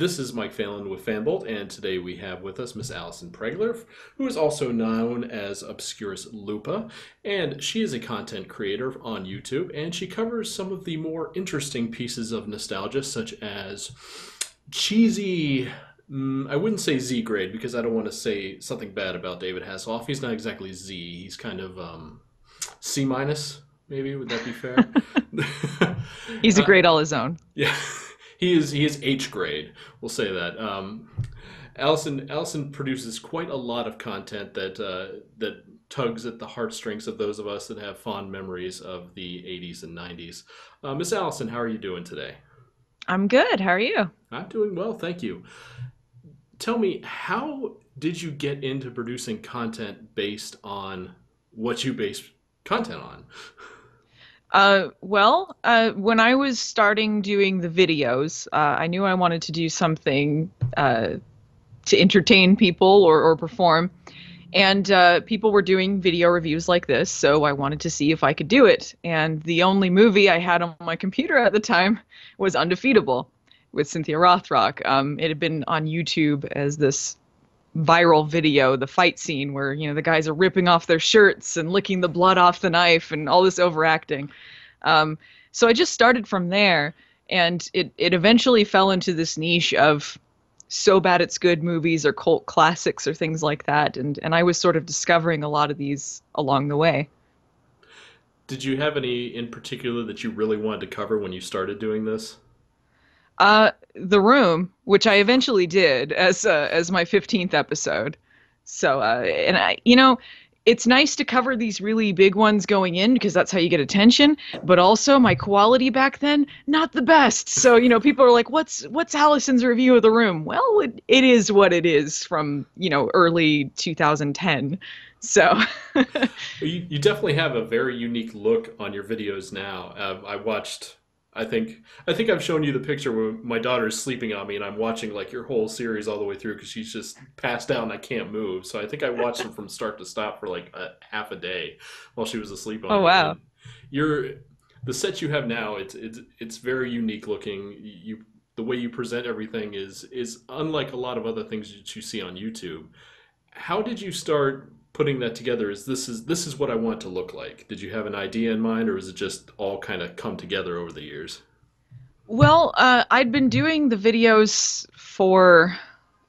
This is Mike Phelan with Fanbolt, and today we have with us Miss Allison Pregler, who is also known as Obscurus Lupa, and she is a content creator on YouTube, and she covers some of the more interesting pieces of nostalgia, such as cheesy. I wouldn't say Z grade because I don't want to say something bad about David Hasselhoff. He's not exactly Z. He's kind of C minus, maybe. Would that be fair? He's a uh, grade all his own. yeah, he is H grade. We'll say that. Allison produces quite a lot of content that tugs at the heartstrings of those of us that have fond memories of the 80s and 90s. Miss Allison, how are you doing today? I'm good. How are you? I'm doing well, thank you. Tell me, how did you get into producing content based on what you base content on? When I was starting doing the videos, I knew I wanted to do something to entertain people or perform. And people were doing video reviews like this, so I wanted to see if I could do it. And the only movie I had on my computer at the time was Undefeatable with Cynthia Rothrock. It had been on YouTube as this viral video, the fight scene where, the guys are ripping off their shirts and licking the blood off the knife and all this overacting. So I just started from there, and it eventually fell into this niche of so bad it's good movies or cult classics or things like that. And I was sort of discovering a lot of these along the way. Did you have any in particular that you really wanted to cover when you started doing this? The Room, which I eventually did as my 15th episode. So, and it's nice to cover these really big ones going in because that's how you get attention. But also, my quality back then, not the best. So, people are like, "What's Allison's review of The Room?" Well, it is what it is from early 2010. So, You definitely have a very unique look on your videos now. I watched. I think I've shown you the picture where my daughter is sleeping on me, and I'm watching like your whole series all the way through because she's just passed out and I can't move. So I think I watched them from start to stop for like half a day while she was asleep on oh me. wow. And you're the set you have now. It's very unique looking. The way you present everything is unlike a lot of other things that you see on YouTube. How did you start putting that together? This is what I want to look like? Did you have an idea in mind, or is it just all kind of come together over the years? Well, I'd been doing the videos for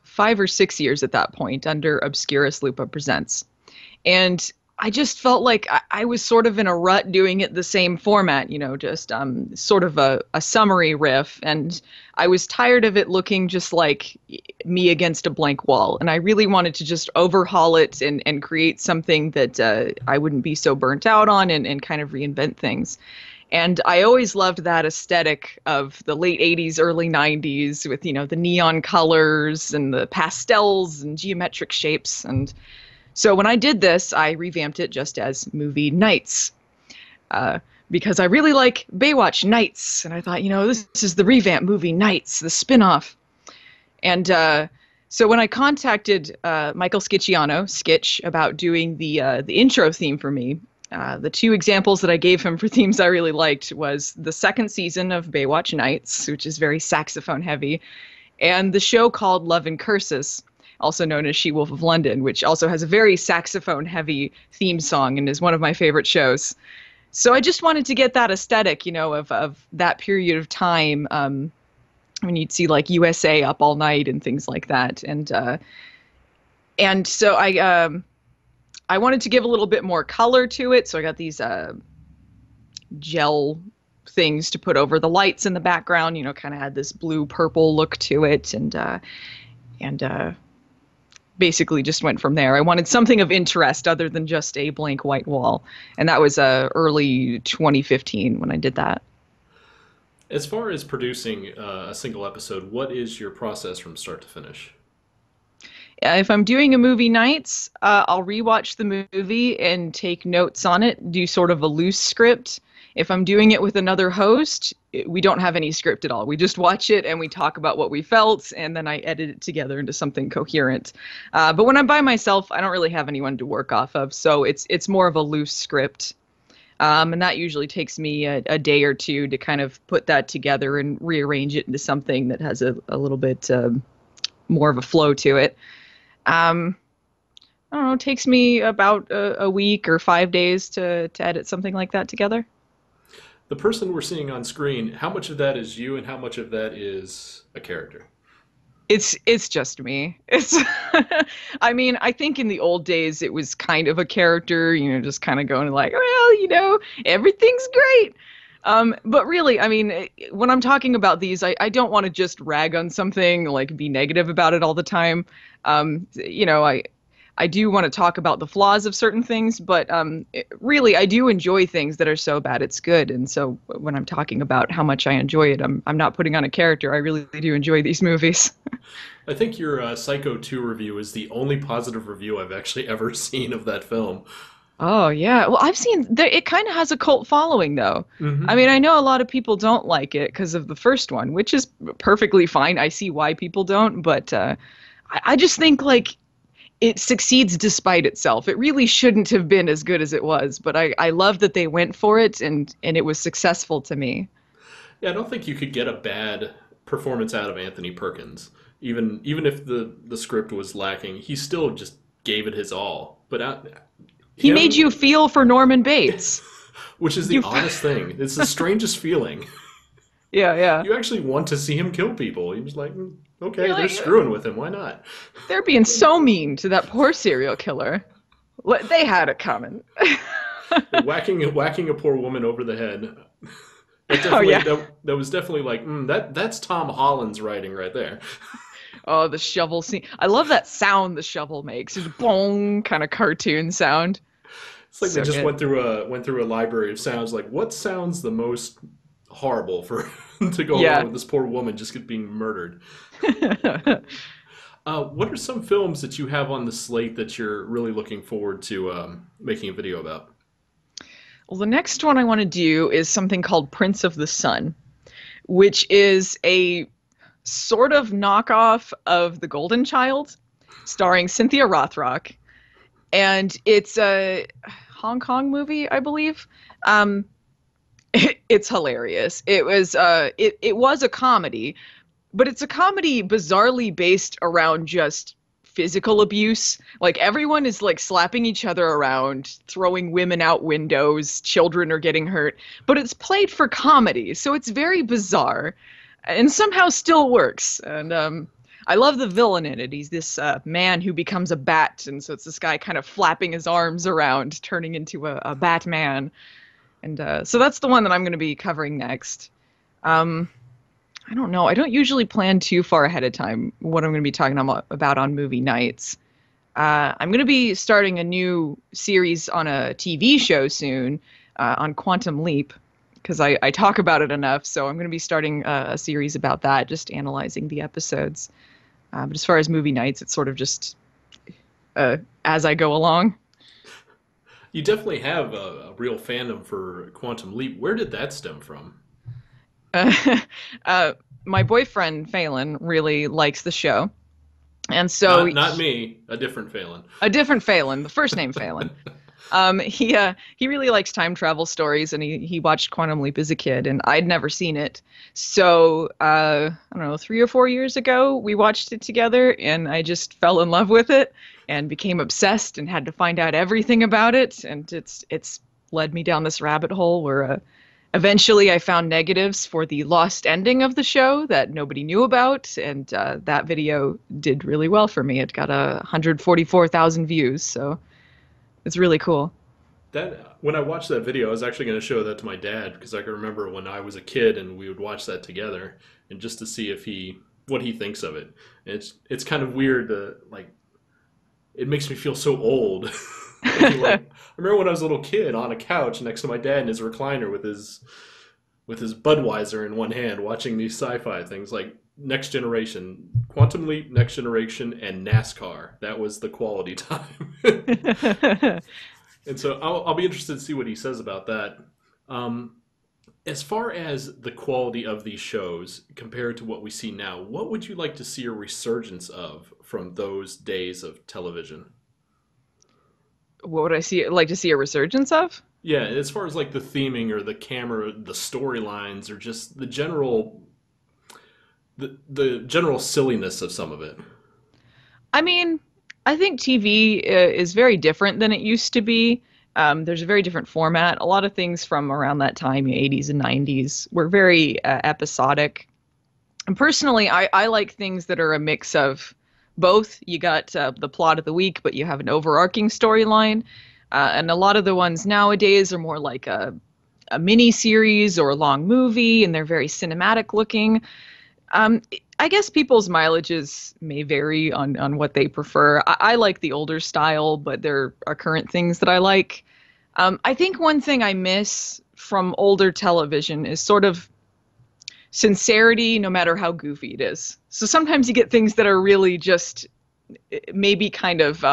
5 or 6 years at that point under Obscurus Lupa Presents. And I just felt like I was sort of in a rut doing it the same format, just sort of a summary riff. And I was tired of it looking just like me against a blank wall. And I really wanted to just overhaul it and create something that I wouldn't be so burnt out on and kind of reinvent things. And I always loved that aesthetic of the late 80s, early 90s with, the neon colors and the pastels and geometric shapes. And so when I did this, I revamped it just as Movie Nights, because I really like Baywatch Nights. And I thought, this is the revamp Movie Nights, the spinoff. And so when I contacted Michael Scicciano, Skitch, about doing the intro theme for me, the two examples that I gave him for themes I really liked was the second season of Baywatch Nights, which is very saxophone heavy, and the show called Love and Curses, also known as She-Wolf of London, which also has a very saxophone-heavy theme song and is one of my favorite shows. So I just wanted to get that aesthetic, of that period of time, when you'd see like USA Up All Night and things like that. And so I wanted to give a little bit more color to it, so I got these gel things to put over the lights in the background. Kind of had this blue-purple look to it, and basically just went from there. I wanted something of interest other than just a blank white wall. And that was early 2015 when I did that. As far as producing a single episode, what is your process from start to finish? If I'm doing a movie nights, I'll rewatch the movie and take notes on it, do sort of a loose script. If I'm doing it with another host, we don't have any script at all. We just watch it and we talk about what we felt, and then I edit it together into something coherent. But when I'm by myself, I don't really have anyone to work off of, so it's more of a loose script. And that usually takes me a day or two to kind of put that together and rearrange it into something that has a little bit more of a flow to it. Um, I don't know, it takes me about a week or 5 days to edit something like that together. The person we're seeing on screen, how much of that is you and how much of that is a character? It's just me. It's I mean, I think in the old days it was kind of a character, just kind of going like, well, everything's great. But really, I mean, when I'm talking about these, I don't want to just rag on something, like be negative about it all the time. I do want to talk about the flaws of certain things, but really, I do enjoy things that are so bad it's good. And so when I'm talking about how much I enjoy it, I'm not putting on a character. I really do enjoy these movies. I think your Psycho 2 review is the only positive review I've actually ever seen of that film. Oh yeah. Well, I've seen that it kind of has a cult following though. I Hmm. mean, I know a lot of people don't like it because of the first one, which is perfectly fine. I see why people don't, but I just think like it succeeds despite itself. It really shouldn't have been as good as it was, but I love that they went for it and it was successful to me. Yeah, I don't think you could get a bad performance out of Anthony Perkins. Even if the script was lacking, he still just gave it his all. But He made him, you feel for Norman Bates. which is the You, oddest thing, it's the strangest feeling. yeah, yeah. You actually want to see him kill people. You're just like, "Mm, okay, You're they're like, screwing with him. Why not?" they're being so mean to that poor serial killer. They had it coming. Whacking a poor woman over the head. That Oh definitely yeah. that was definitely like that's Tom Holland's writing right there. Oh, the shovel scene. I love that sound the shovel makes. It's bong kind of cartoon sound. It's like they So just good. went through a library of sounds. Like what sounds the most horrible for to go along Yeah. with this poor woman just being murdered. What are some films that you have on the slate that you're really looking forward to making a video about? Well, the next one I want to do is something called Prince of the Sun, which is a sort of knockoff of The Golden Child, starring Cynthia Rothrock. And it's a Hong Kong movie, I believe. Um, it's hilarious. It was a comedy, but it's a comedy bizarrely based around just physical abuse. Like everyone is like slapping each other around, throwing women out windows, children are getting hurt, but it's played for comedy, so it's very bizarre and somehow still works. And I love the villain in it. He's this man who becomes a bat, and so it's this guy kind of flapping his arms around, turning into a Batman. And so that's the one that I'm going to be covering next. Um, I don't know. I don't usually plan too far ahead of time what I'm going to be talking about on movie nights. I'm going to be starting a new series on a TV show soon on Quantum Leap because I talk about it enough. So I'm going to be starting a series about that, just analyzing the episodes. But as far as movie nights, it's sort of just as I go along. You definitely have a real fandom for Quantum Leap. Where did that stem from? Uh, uh, my boyfriend Phelan really likes the show, and so Not me, a different Phelan. a different Phelan, the first name Phelan. He really likes time travel stories, and he watched Quantum Leap as a kid, and I'd never seen it. So I don't know, 3 or 4 years ago, we watched it together, and I just fell in love with it and became obsessed and had to find out everything about it, and it's led me down this rabbit hole where eventually I found negatives for the lost ending of the show that nobody knew about, and that video did really well for me. It got 144,000 views, so it's really cool. That when I watched that video, I was actually going to show that to my dad because I can remember when I was a kid and we would watch that together, and just to see if he what he thinks of it. And it's kind of weird to like. It makes me feel so old. Thinking like I remember when I was a little kid on a couch next to my dad in his recliner with his Budweiser in one hand, watching these sci-fi things like Next Generation, Quantum Leap, Next Generation, and NASCAR. That was the quality time. And so I'll be interested to see what he says about that. Um, as far as the quality of these shows compared to what we see now, what would you like to see a resurgence of from those days of television? What would I see like to see a resurgence of? Yeah, as far as like the theming or the camera, the storylines, or just the general silliness of some of it. I mean, I think TV is very different than it used to be. There's a very different format. A lot of things from around that time, 80s and 90s, were very episodic. And personally, I like things that are a mix of both. You got the plot of the week, but you have an overarching storyline. And a lot of the ones nowadays are more like a mini series or a long movie, and they're very cinematic looking. Um, I guess people's mileages may vary on what they prefer. I like the older style, but there are current things that I like. I think one thing I miss from older television is sort of sincerity, no matter how goofy it is. So sometimes you get things that are really just maybe kind of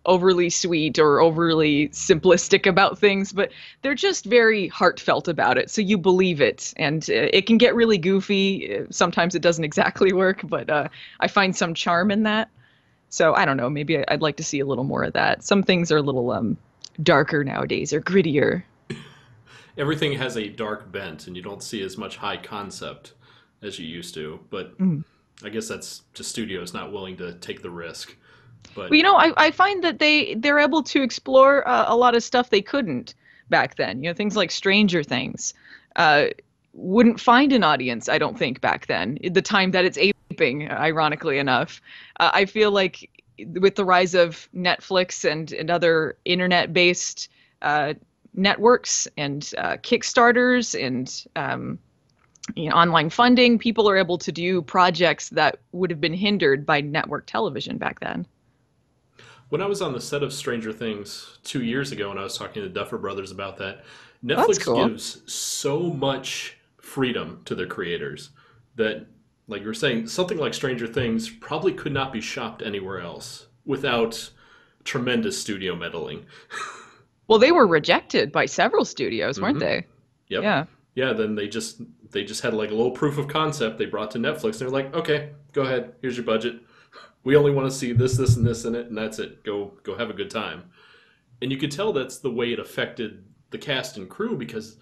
overly sweet or overly simplistic about things, but they're just very heartfelt about it. So you believe it. And it can get really goofy. Sometimes it doesn't exactly work, but I find some charm in that. So I don't know. Maybe I'd like to see a little more of that. Some things are a little darker nowadays or grittier. Everything has a dark bent, and you don't see as much high concept as you used to. But Mm. I guess that's just studios not willing to take the risk. Well, But I find that they're able to explore a lot of stuff they couldn't back then. Things like Stranger Things uh, wouldn't find an audience, I don't think, back then. The time that it's aping, ironically enough, I feel like with the rise of Netflix and other internet-based uh, networks and Kickstarters and online funding, people are able to do projects that would have been hindered by network television back then. when I was on the set of Stranger Things 2 years ago, and I was talking to the Duffer Brothers about that, Well, that's Netflix cool. gives so much freedom to their creators that, like you were saying, something like Stranger Things probably could not be shopped anywhere else without tremendous studio meddling. Well, they were rejected by several studios, weren't Hmm. they? Yep. Yeah. Yeah. Then they just had like a little proof of concept they brought to Netflix. They're like, okay, go ahead. Here's your budget. We only want to see this, this, and this in it, and that's it. Go have a good time. And you could tell that's the way it affected the cast and crew because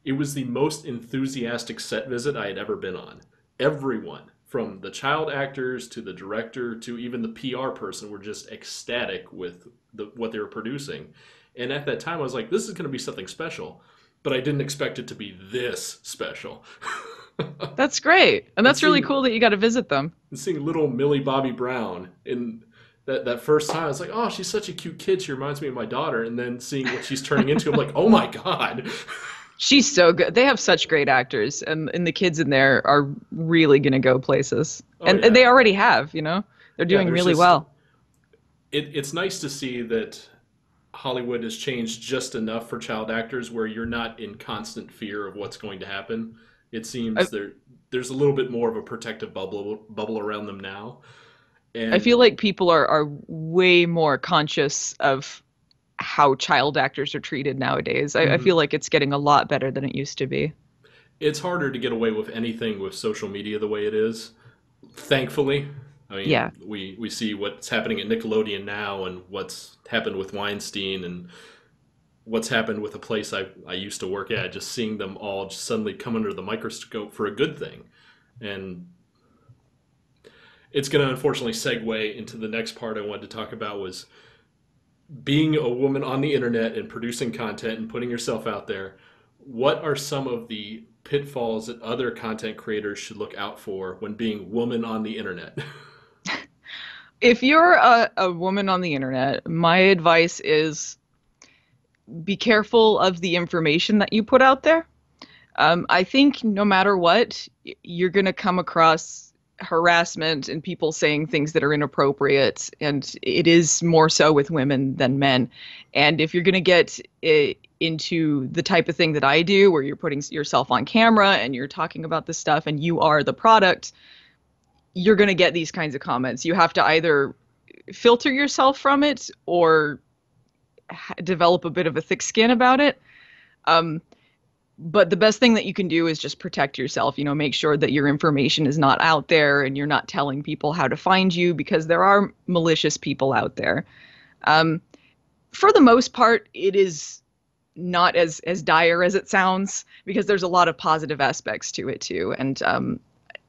it was the most enthusiastic set visit I had ever been on. Everyone, from the child actors to the director to even the PR person, were just ecstatic with what they were producing. And at that time, I was like, this is going to be something special. But I didn't expect it to be this special. That's great. And and that's really seeing cool that you got to visit them. and seeing little Millie Bobby Brown in that first time, I was like, oh, she's such a cute kid. She reminds me of my daughter. And then seeing what she's turning into, I'm like, oh my god. She's so good. They have such great actors, and the kids in there are really going to go places. Oh And they yeah, already have, you know? They're yeah. doing There's really just well. it's nice to see that Hollywood has changed just enough for child actors where you're not in constant fear of what's going to happen. It I, seems there's a little bit more of a protective bubble around them now, I and feel like people are way more conscious of how child actors are treated nowadays. I feel mhm. like it's getting a lot better than it used to be. It's harder to get away with anything with social media the way it is. Thankfully, I mean, Yeah. we see what's happening at Nickelodeon now, and what's happened with Weinstein, and what's happened with a place I used to work at. Just seeing them all just suddenly come under the microscope for a good thing, and it's going to unfortunately segue into the next part I wanted to talk about was being a woman on the internet and producing content and putting yourself out there. What are some of the pitfalls that other content creators should look out for when being woman on the internet? If you're a woman on the internet, my advice is be careful of the information that you put out there. I think no matter what, you're going to come across harassment and people saying things that are inappropriate, and it is more so with women than men. And if you're going to get into the type of thing that I do, where you're putting yourself on camera and you're talking about this stuff and you are the product, you're going to get these kinds of comments. You have to either filter yourself from it or develop a bit of a thick skin about it. Um, but the best thing that you can do is just protect yourself. Make sure that your information is not out there and you're not telling people how to find you, because there are malicious people out there. Um, for the most part, it is not as dire as it sounds, because there's a lot of positive aspects to it too, and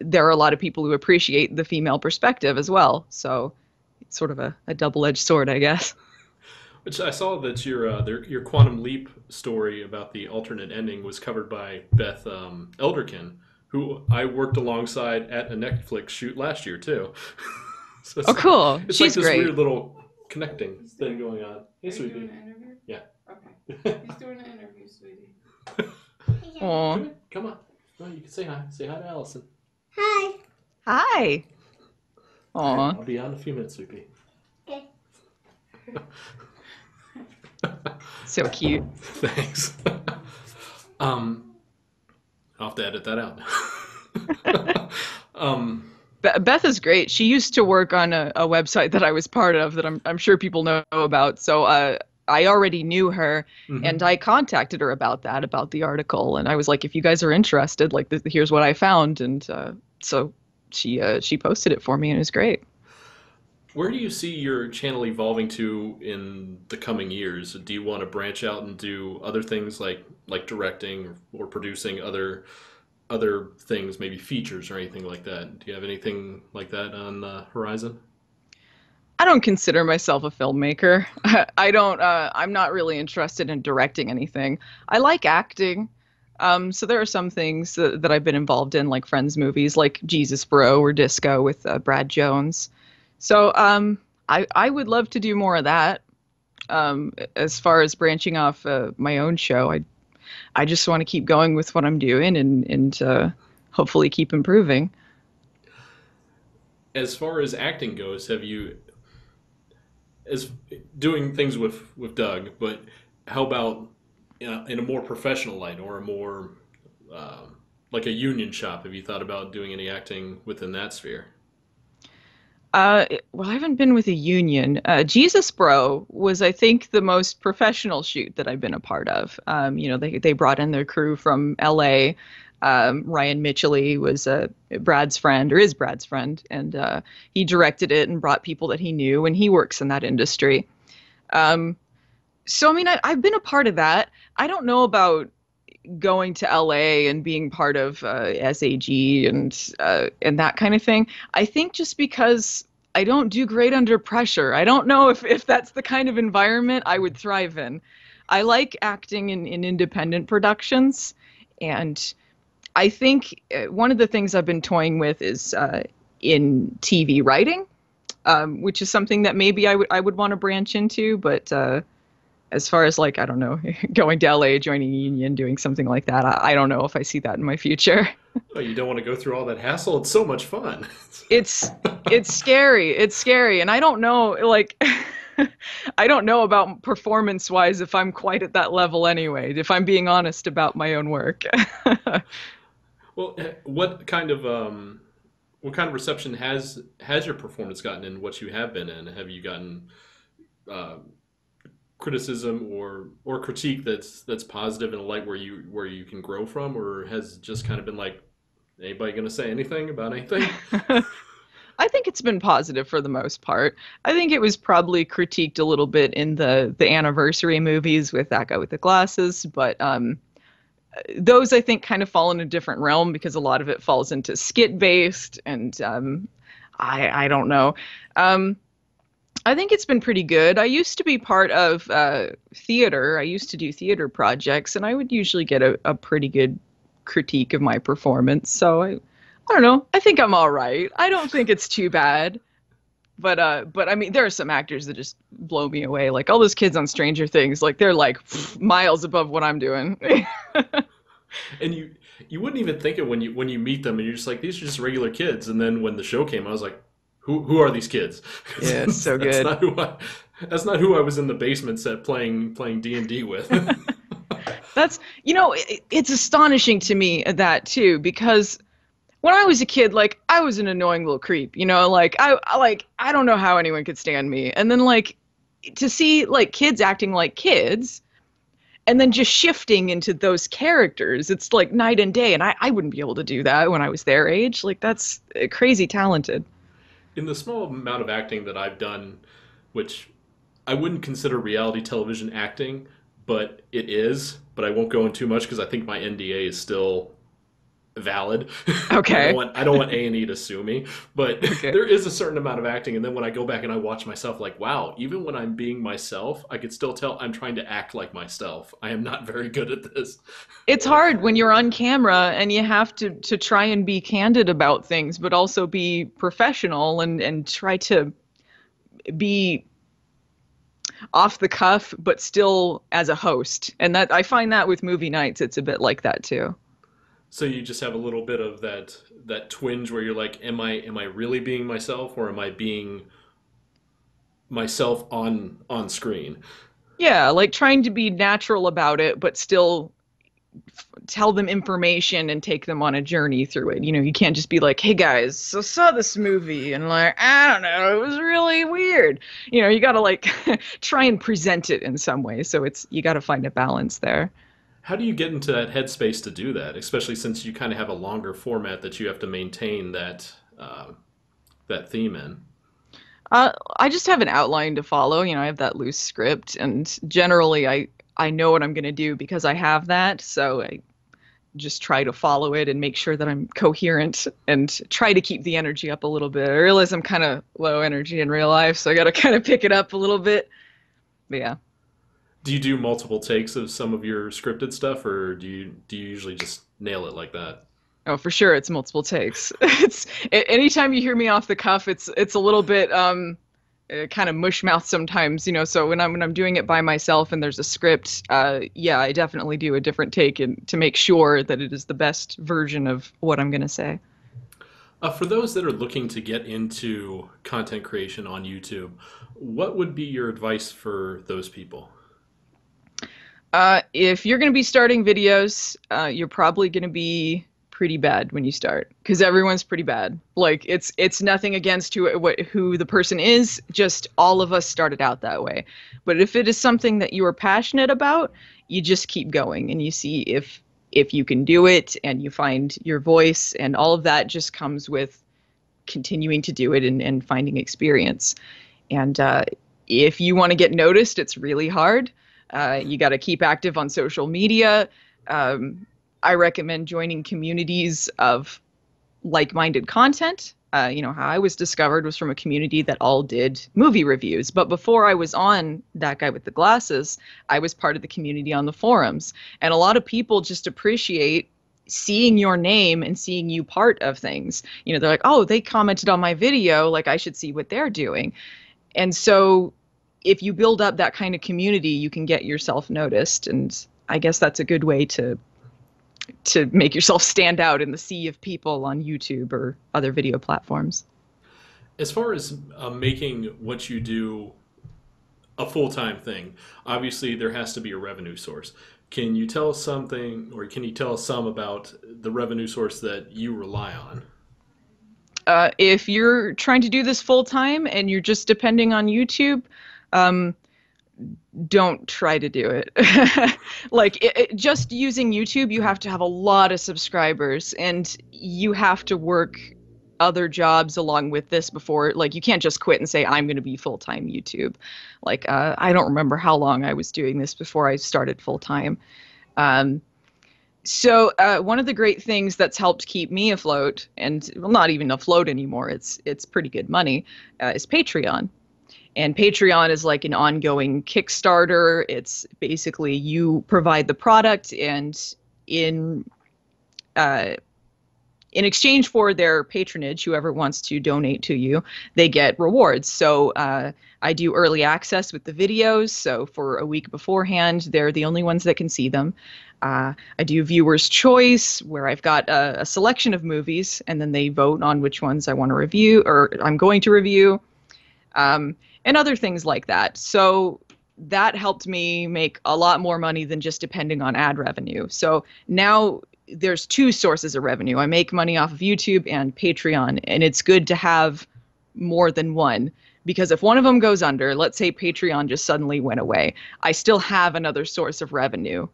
there are a lot of people who appreciate the female perspective as well. So it's sort of a double-edged sword, I guess. Which I saw that your Quantum Leap story about the alternate ending was covered by Beth Elderkin, who I worked alongside at a Netflix shoot last year too. So Oh, cool. it's like She's this great. weird little connecting thing going on. Hey, Are you sweetie. doing an interview? Yeah. Okay. He's doing an interview, sweetie. Aw. Come here. Come on. No, you can say hi. Say hi to Allison. Hi. Hi. Okay, Aw. I'll be out in a few minutes, sweetie. Okay. So cute. Thanks. I'll have to edit that out. Beth is great. She used to work on a website that I was part of that I'm sure people know about. So I already knew her, and I contacted her about that, about the article, and I was like, if you guys are interested, like, here's what I found, and so she posted it for me, and it was great. Where do you see your channel evolving to in the coming years? Do you want to branch out and do other things like directing or producing other things, maybe features or anything like that? Do you have anything like that on the horizon? I don't consider myself a filmmaker. I don't. I'm not really interested in directing anything. I like acting. So there are some things that I've been involved in, like Friends movies, like Jesus Bro or Disco with Brad Jones. So I would love to do more of that. As far as branching off my own show, I just want to keep going with what I'm doing and hopefully keep improving. As far as acting goes, have you as doing things with Doug, but how about in a more professional light or a more like a union shop? Have you thought about doing any acting within that sphere? Well, I haven't been with a union. Jesus Bro was, I think, the most professional shoot that I've been a part of. They brought in their crew from LA. Ryan Mitchell was Brad's friend, or is Brad's friend, and he directed it and brought people that he knew, and he works in that industry. So, I mean, I've been a part of that. I don't know about going to LA and being part of SAG and that kind of thing. I think just because I don't do great under pressure. I don't know if that's the kind of environment I would thrive in. I like acting in independent productions, and I think one of the things I've been toying with is in TV writing, which is something that maybe I would want to branch into, but as far as, like, I don't know, going to LA, joining a union, doing something like that, I don't know if I see that in my future. Oh, you don't want to go through all that hassle? It's so much fun. It's it's scary. It's scary, and I don't know, like, I don't know about performance-wise if I'm quite at that level anyway, if I'm being honest about my own work. Well, what kind of reception has your performance gotten in what you have been in? Have you gotten uh, criticism or critique that's positive in a light where you can grow from, or has it just kind of been like, anybody going to say anything about anything? I think it's been positive for the most part. I think it was probably critiqued a little bit in the anniversary movies with that guy with the glasses, but those I think kind of fall in a different realm because a lot of it falls into skit based, and I don't know. Um, I think it's been pretty good. I used to be part of theater. I used to do theater projects, and I would usually get a pretty good critique of my performance. So I don't know. I think I'm all right. I don't think it's too bad. But I mean, there are some actors that just blow me away. Like all those kids on Stranger Things, like they're like miles above what I'm doing. And you wouldn't even think it when you meet them, and you're just like, these are just regular kids. And then when the show came, I was like, who are these kids? Yeah, it's so That's good. not that's not who I was in the basement set playing D&D with. That's, it's astonishing to me that too, because when I was a kid, like I was an annoying little creep, like I don't know how anyone could stand me. And then like to see like kids acting like kids and then just shifting into those characters, it's like night and day. And I wouldn't be able to do that when I was their age. Like that's crazy talented. In the small amount of acting that I've done, which I wouldn't consider reality television acting, but it is. But I won't go in too much because I think my NDA is still valid. Okay. I don't want A&E to sue me, but Okay. there is a certain amount of acting, and then when I go back and I watch myself, like, wow, even when I'm being myself, I could still tell I'm trying to act like myself. I am not very good at this. It's hard when you're on camera and you have to try and be candid about things, but also be professional and try to be off the cuff, but still as a host. And that I find that with movie nights, it's a bit like that too. So you just have a little bit of that twinge where you're like, am I really being myself, or am I being myself on screen? Yeah, like trying to be natural about it, but still tell them information and take them on a journey through it. You know, you can't just be like, "Hey guys, so saw this movie and like, I don't know, it was really weird." You know, you got to like try and present it in some way. So it's you got to find a balance there. How do you get into that headspace to do that, especially since you kind of have a longer format that you have to maintain that theme in? I just have an outline to follow. You know, I have that loose script, and generally, I know what I'm going to do because I have that. So I just try to follow it and make sure that I'm coherent and try to keep the energy up a little bit. I realize I'm kind of low energy in real life, so I got to kind of pick it up a little bit. But yeah. Do you do multiple takes of some of your scripted stuff, or do you usually just nail it like that? Oh, for sure, it's multiple takes. It's anytime you hear me off the cuff, it's a little bit kind of mush mouth sometimes, you know. So when I'm doing it by myself and there's a script, yeah, I definitely do a different take and to make sure that it is the best version of what I'm gonna say. For those that are looking to get into content creation on YouTube, what would be your advice for those people? If you're going to be starting videos, you're probably going to be pretty bad when you start because everyone's pretty bad. Like it's nothing against who the person is, just all of us started out that way. But if it is something that you are passionate about, you just keep going and you see if you can do it and you find your voice, and all of that just comes with continuing to do it and finding experience. And if you want to get noticed, it's really hard. You got to keep active on social media. I recommend joining communities of like-minded content. You know, how I was discovered was from a community that all did movie reviews. But before I was on That Guy with the Glasses, I was part of the community on the forums. And a lot of people just appreciate seeing your name and seeing you part of things. You know, they're like, oh, they commented on my video, like I should see what they're doing. And so if you build up that kind of community, you can get yourself noticed. And I guess that's a good way to make yourself stand out in the sea of people on YouTube or other video platforms. As far as making what you do a full-time thing, obviously there has to be a revenue source. Can you tell us something, or can you tell us some about the revenue source that you rely on? If you're trying to do this full time and you're just depending on YouTube, um, don't try to do it. Like just using YouTube, you have to have a lot of subscribers and you have to work other jobs along with this before, like you can't just quit and say I'm going to be full-time YouTube. Like I don't remember how long I was doing this before I started full-time. Um, so one of the great things that's helped keep me afloat, and well, not even afloat anymore, it's pretty good money, is Patreon. And Patreon is like an ongoing Kickstarter. It's basically you provide the product, and in uh, in exchange for their patronage, whoever wants to donate to you, they get rewards. So I do early access with the videos. So for a week beforehand, they're the only ones that can see them. I do viewers' choice, where I've got a selection of movies, and then they vote on which ones I want to review or I'm going to review, and other things like that. So that helped me make a lot more money than just depending on ad revenue. So now there's two sources of revenue. I make money off of YouTube and Patreon, and it's good to have more than one, because if one of them goes under, let's say Patreon just suddenly went away, I still have another source of revenue.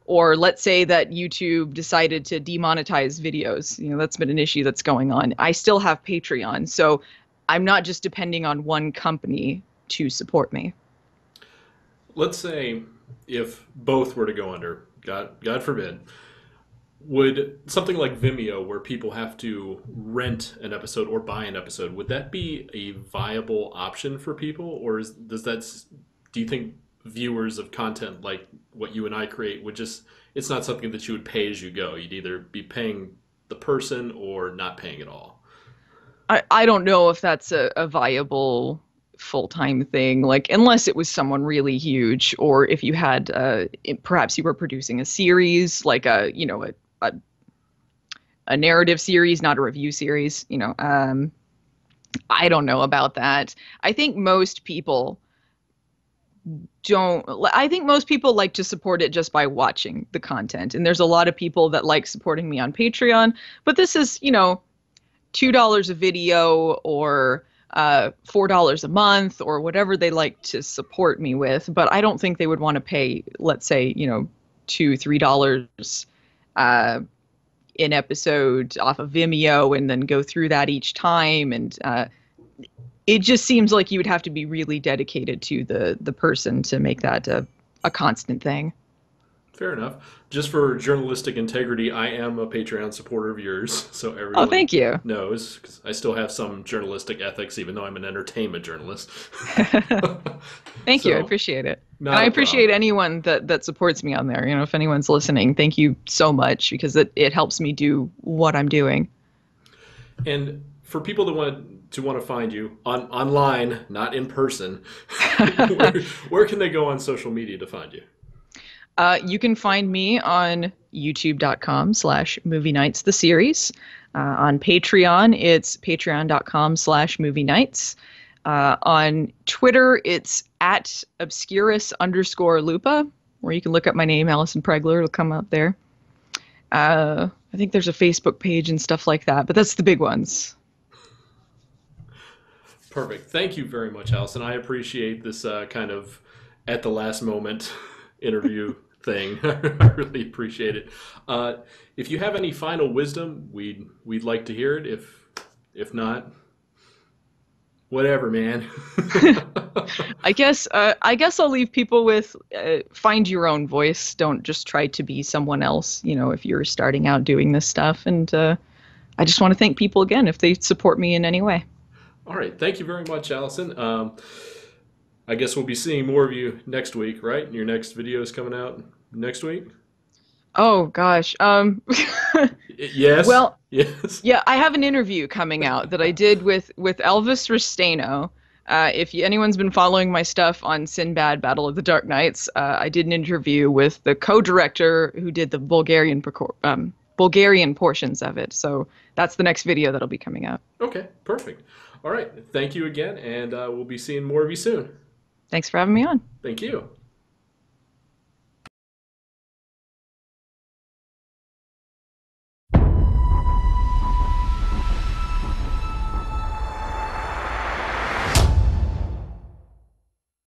Or let's say that YouTube decided to demonetize videos. You know, that's been an issue that's going on. I still have Patreon. So I'm not just depending on one company to support me. let's say if both were to go under, God forbid, would something like Vimeo, where people have to rent an episode or buy an episode, would that be a viable option for people, or do you think viewers of content like what you and I create would just, it's not something that you would pay as you go? You'd either be paying the person or not paying at all. I don't know if that's a viable full-time thing, like unless it was someone really huge, or if you had perhaps you were producing a series, like a a narrative series, not a review series. I don't know about that. I think most people don't. I think most people like to support it just by watching the content, and there's a lot of people that like supporting me on Patreon. But this is, $2 a video, or $4 a month, or whatever they like to support me with. But I don't think they would want to pay, let's say, $2-3 an episode off of Vimeo and then go through that each time. And it just seems like you would have to be really dedicated to the person to make that a constant thing. Fair enough. Just for journalistic integrity, I am a Patreon supporter of yours, so everyone Thank you. knows, 'cause I still have some journalistic ethics, even though I'm an entertainment journalist. Thank you. I appreciate it. And Not I a appreciate problem. anyone that supports me on there. If anyone's listening, thank you so much, because it helps me do what I'm doing. And for people that want to find you online, not in person, where can they go on social media to find you? You can find me on youtube.com/movie nights the series. On Patreon, it's patreon.com/movie nights. On Twitter, it's at obscurus_lupa, where you can look up my name, Allison Pregler. It'll come up there. I think there's a Facebook page and stuff like that, but that's the big ones. Perfect. Thank you very much, Allison. I appreciate this kind of at the last moment interview thing. I really appreciate it. If you have any final wisdom, we'd like to hear it. If not, whatever, man. I guess I'll leave people with find your own voice. Don't just try to be someone else, if you're starting out doing this stuff. And I just want to thank people again if they support me in any way. All right. Thank you very much, Allison. I guess we'll be seeing more of you next week, right? Your next video is coming out next week? Oh, gosh. Yes. Well, yes. yeah, I have an interview coming out that I did with Elvis Restaino. If anyone's been following my stuff on Sinbad Battle of the Dark Knights, I did an interview with the co-director who did the Bulgarian portions of it. So that's the next video that'll be coming out. Okay, perfect. All right. Thank you again, and we'll be seeing more of you soon. Thanks for having me on. Thank you.